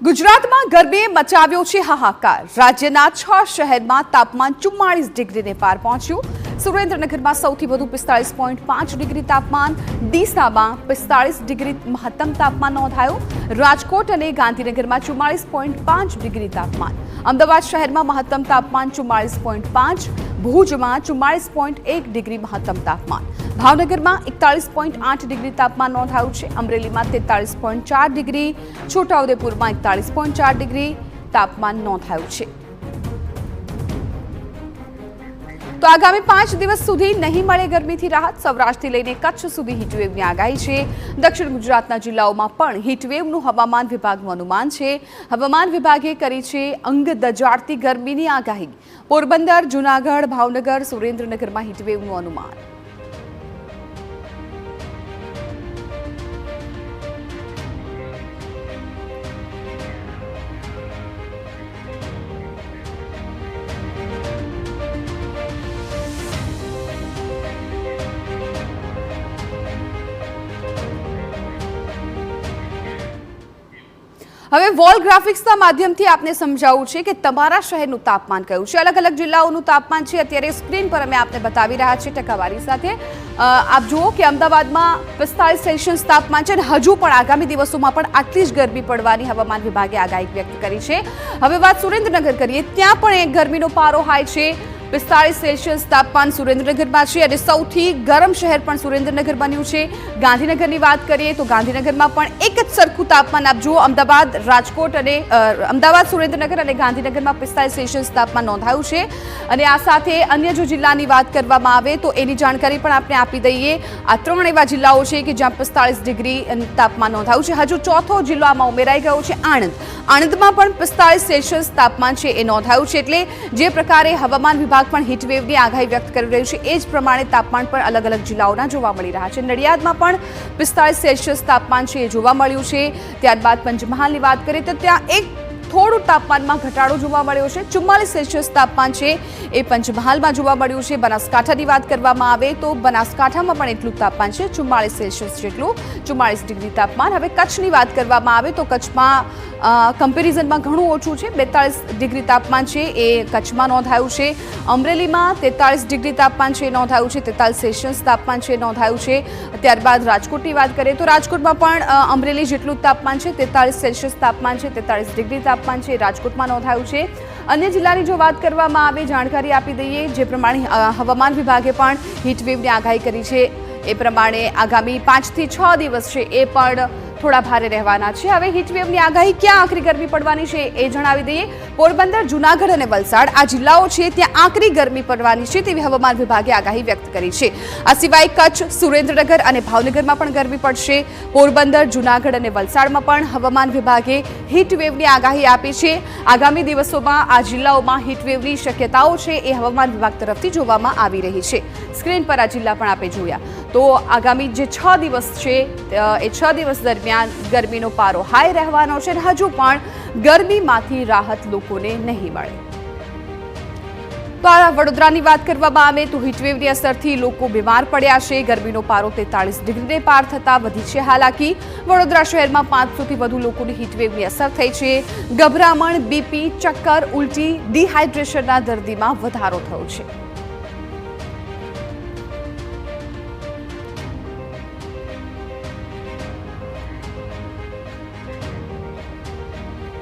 ગુજરાતમાં ગરમીએ મચાવ્યો છે હાહાકાર। રાજ્યના 6 શહેરમાં તાપમાન 44 ડિગ્રીને પાર પહોંચ્યું। સુરેન્દ્રનગરમાં સૌથી વધુ 45.5 ડિગ્રી તાપમાન, ડીસામાં 45 ડિગ્રી મહત્તમ તાપમાન નોંધાયું। રાજકોટ અને ગાંધીનગરમાં 44.5 ડિગ્રી તાપમાન, અમદાવાદ શહેરમાં મહત્તમ તાપમાન 44.5, ભુજમાં 44.1 ડિગ્રી મહત્તમ તાપમાન, ભાવનગરમાં 41.8 ડિગ્રી તાપમાન નોંધાયું છે। અમરેલીમાં 43.4 ડિગ્રી, છોટાઉદેપુરમાં 41.4 ડિગ્રી તાપમાન નોંધાયું છે। તો આગામી 5 દિવસ સુધી નહીં મળે ગરમીથી રાહત। સૌરાષ્ટ્રથી લઈને કચ્છ સુધી હીટવેવની આગાહી છે। દક્ષિણ ગુજરાતના જિલ્લાઓમાં પણ હીટવેવનું હવામાન વિભાગનું અનુમાન છે। હવામાન વિભાગે કરી છે અંગ દજાડતી ગરમીની આગાહી। પોરબંદર, જૂનાગઢ, ભાવનગર, સુરેન્દ્રનગરમાં હીટવેવનું અનુમાન। હવે વોલ ગ્રાફિક્સના માધ્યમથી આપને સમજાવવું છે કે તમારા શહેરનું તાપમાન કયું છે। અલગ અલગ જિલ્લાઓનું તાપમાન છે અત્યારે સ્ક્રીન પર અમે આપને બતાવી રહ્યા છીએ ટકાવારી સાથે। આપ જુઓ કે અમદાવાદમાં 45 સેલ્સિયસ તાપમાન છે અને હજુ પણ આગામી દિવસોમાં પણ આટલી જ ગરમી પડવાની હવામાન વિભાગે આગાહી વ્યક્ત કરી છે। હવે વાત સુરેન્દ્રનગર કરીએ, ત્યાં પણ એક ગરમીનો પારો હાઈ છે। 45 સેલ્સિયસ તાપમાન સુરેન્દ્રનગરમાં છે અને સૌથી ગરમ શહેર પણ સુરેન્દ્રનગર બન્યું છે। ગાંધીનગરની વાત કરીએ તો ગાંધીનગરમાં પણ એક જ સરખું તાપમાન આપ જુઓ, અમદાવાદ, રાજકોટ અને અમદાવાદ, સુરેન્દ્રનગર અને ગાંધીનગરમાં 45 સેલ્સિયસ તાપમાન નોંધાયું છે। અને આ સાથે અન્ય જો જિલ્લાની વાત કરવામાં આવે તો એની જાણકારી પણ આપણે આપી દઈએ। આ 3 એવા જિલ્લાઓ છે કે જ્યાં 45 ડિગ્રી તાપમાન નોંધાયું છે। હજુ ચોથો જિલ્લો આમાં ઉમેરાઈ ગયો છે, આણંદ। આણંદમાં પણ 45 સેલ્સિયસ તાપમાન છે એ નોંધાયું છે। એટલે જે પ્રકારે હવામાન વિભાગ પણ હીટવેવની આગાહી વ્યક્ત કરી રહ્યું છે એ જ પ્રમાણે તાપમાન પણ અલગ અલગ જિલ્લાઓના જોવા મળી રહ્યા છે। નડિયાદમાં પણ 45 સેલ્સિયસ તાપમાન છે એ જોવા મળ્યું છે। ત્યારબાદ પંચમહાલની વાત કરીએ તો ત્યાં એક થોડું તાપમાનમાં ઘટાડો જોવા મળ્યો છે। 44 સેલ્સિયસ તાપમાન છે એ પંચમહાલમાં જોવા મળ્યું છે। બનાસકાંઠાની વાત કરવામાં આવે તો બનાસકાંઠામાં પણ એટલું તાપમાન છે, 44 સેલ્સિયસ જેટલું, 44 ડિગ્રી તાપમાન। હવે કચ્છની વાત કરવામાં આવે તો કચ્છમાં કમ્પેરિઝનમાં ઘણું ઓછું છે, 42 ડિગ્રી તાપમાન છે એ કચ્છમાં નોંધાયું છે। અમરેલીમાં 43 ડિગ્રી તાપમાન છે નોંધાયું છે, 43 સેલ્સિયસ તાપમાન છે નોંધાયું છે। ત્યારબાદ રાજકોટની વાત કરીએ તો રાજકોટમાં પણ અમરેલી જેટલું તાપમાન છે, 43 સેલ્સિયસ તાપમાન છે, 43 ડિગ્રી તાપમાન છે રાજકોટમાં નોંધાયું છે। અન્ય જિલ્લાની જો વાત કરવામાં આવે, જાણકારી આપી દઈએ જે પ્રમાણે હવામાન વિભાગે પણ હીટવેવની આગાહી કરી છે એ પ્રમાણે આગામી 5 થી 6 દિવસ છે એ પણ થોડા ભારે રહેવાના છે। હવે હીટવેવની આગાહી ક્યાં આકરી ગરમી પડવાની છે એ જણાવી દઈએ। પોરબંદર, જૂનાગઢ અને વલસાડ આ જિલ્લાઓ છે ત્યાં આકરી ગરમી પડવાની છે તેવી હવામાન વિભાગે આગાહી વ્યક્ત કરી છે। આ સિવાય કચ્છ, સુરેન્દ્રનગર અને ભાવનગરમાં પણ ગરમી પડશે। પોરબંદર, જૂનાગઢ અને વલસાડમાં પણ હવામાન વિભાગે હીટવેવની આગાહી આપી છે। આગામી દિવસોમાં આ જિલ્લાઓમાં હીટવેવની શક્યતાઓ છે એ હવામાન વિભાગ તરફથી જોવામાં આવી રહી છે। સ્ક્રીન પર આ જિલ્લા પણ આપણે જોયા। તો આગામી જે 6 દિવસ છે એ 6 દિવસ દરમિયાન ગરમીનો પારો હાઈ રહેવાનો છે અને હજુ પણ ગરમીમાંથી રાહત લોકોને નહીં મળે। તો આ વડોદરાની વાત કરવામાં આવે તો હીટવેવની અસરથી લોકો બીમાર પડ્યા છે। ગરમીનો પારો 43 ડિગ્રીને પાર થતા વધી છે હાલાકી। વડોદરા શહેરમાં 500થી વધુ લોકોની હીટવેવની અસર થઈ છે। ગભરામણ, બીપી, ચક્કર, ઉલટી, ડિહાઇડ્રેશનના દર્દીમાં વધારો થયો છે।